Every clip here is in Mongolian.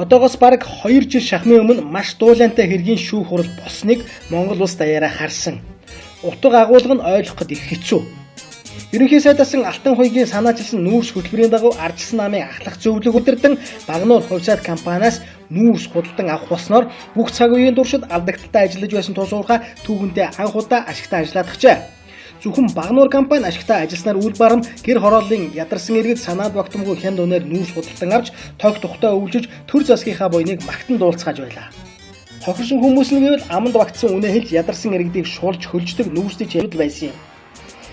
Одоогоос бараг 2 жил шахмын өмнө маш дуулаантай хэргийн шүүх хурал болсныг Монгол улс даяараа харсан. Утга агуулга нь ойлгоход их хэцүү. Ерөнхий сайдсан Алтан хуйгийн санаачилсан нүүрс хөтөлбөрийн дагуу ардчилсан намын ахлах зөвлөг удирдан Багнуур хувьсаад компаниас нүүрс худалдан авах болсноор бүх цаг үеийн туршид алдагдaltaй ажиллаж байсан тус уурхай түүхэндээ анх удаа ашигтай ажилладаgjээ. Зөвхөн Багнуур компани ашигтай ажилласнаар үл барам гэр хорооллын ядарсан иргэд санаад багтамгүй хянд үнээр нүүрс худалдан авч тог тухтай өвлөж төр засгийнхаа буйныг магтан дуулцгааж байлаа. Хохирсон хүмүүс нь гэвэл аманд багтсан үнэ хэлж ядарсан иргэдийг шуулж хөлждөг нүүрсний чиглэл байсан юм.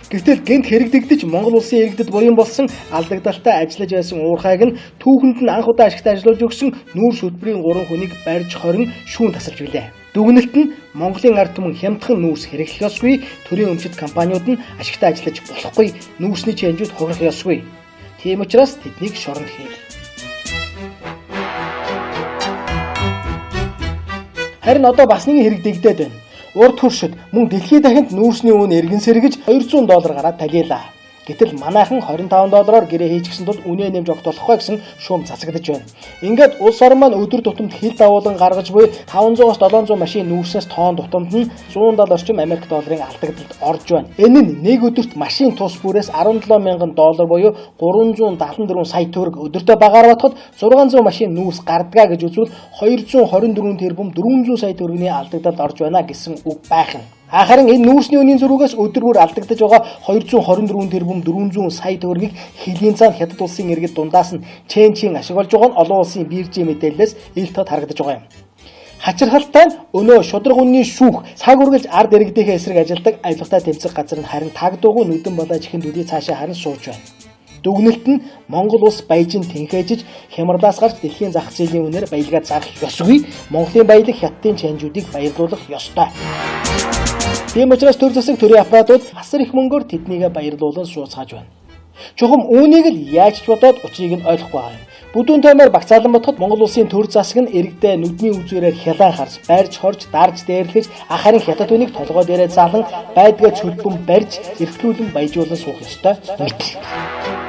Гэвтэл гэнт хэрэгдэгдэж Монгол улсын иргэдэд буян болсон алдагдaltaй ажиллаж байсан уурхайг нь түүхэнд нь анх удаа ашигтай ажиллуулж өгсөн нүүрс хөтөлбөрийн 3 хүнийг барьж хорин шүүн тасалж билээ. Дүгнэлт нь Монголын ард түмэн хямдхан нүүрс хэрэглэх ёсгүй, төрийн өмчит компаниуд нь ашигтай ажиллаж болохгүй, нүүрсний чанжууд хохирох ёсгүй. Тийм учраас тэднийг шоронд хийв. Харин одоо бас нэг хэрэгдэгдээд байна. Урд туршид мөн дэлхийд дахинд нүүрсний үнэ эргэн сэргэж $200 гараад талийлаа. Гэтэл манайхан $25 гэрээ хийчихсэн тул үнэ нэмж огт болохгүй гэсэн шуум засагдж байна. Ингээд улс орн маань өдөр тутамд хил давуулан гаргаж буй 500-аас 700 машин нүүрснээс тоон тутамд нь $100 орчим Америк долларын алдагдалд орж байна. Энэ нь нэг өдөрт машин тус бүрээс $17,000 буюу 374 сая төгрөг өдөртөө багаар батхад 600 машин нүүрс гардгаа гэж үзвэл 224 тэрбум 400 сая төгрөгийн алдагдалд орж байна гэсэн үг байх нь. Харин энэ нүүрсний үнийн зөрүүгээс өдөр бүр алдагдаж байгаа 224 тэрбум 400 сая төгрөгийг хэлийн цаана хятад улсын иргэд дундаас нь чэнчийн ашиглаж байгаа нь олон улсын биржийн мэдээлэлээс ил тод харагдаж байгаа юм. Хачирхалтай нь өнөө шудраг үнийн шүүх цаг үргэлж ард иргэдийнхээ эсрэг ажилдаг авилгатай тэмцэх газар нь харин тагдуугүй нүдэн балаж ихэн дүлий цаашаа харин сууж байна. Дүгнэлт нь Монгол улс баяжин тэнхээжиж хямралаас гарч дэлхийн зах зээлийн үнээр баялгаа заах ёсгүй, Монголын баялаг хятадын чанжуудыг баярлуулах ёстой. Тийм учраас төр засаг төрийн аппаратууд асар их мөнгөөр тэднийг баярлуулан сууцгааж байна. Чухам үүнийг л яаж ч бодоод учрыг нь ойлгохгүй байгаа юм. Бүдүүн таймаар Багцаалан бодоход Монгол улсын төр засаг нь иргэдээ нүдний үзүүрээр хялан харж, барьж, хорж, дарж, дээрлэж, ахарын хятад үнийг толгой дээрээ залан, байдгаа чөлбөн барьж, эрхлүүлэн баяжуулан суух ёстой мэт.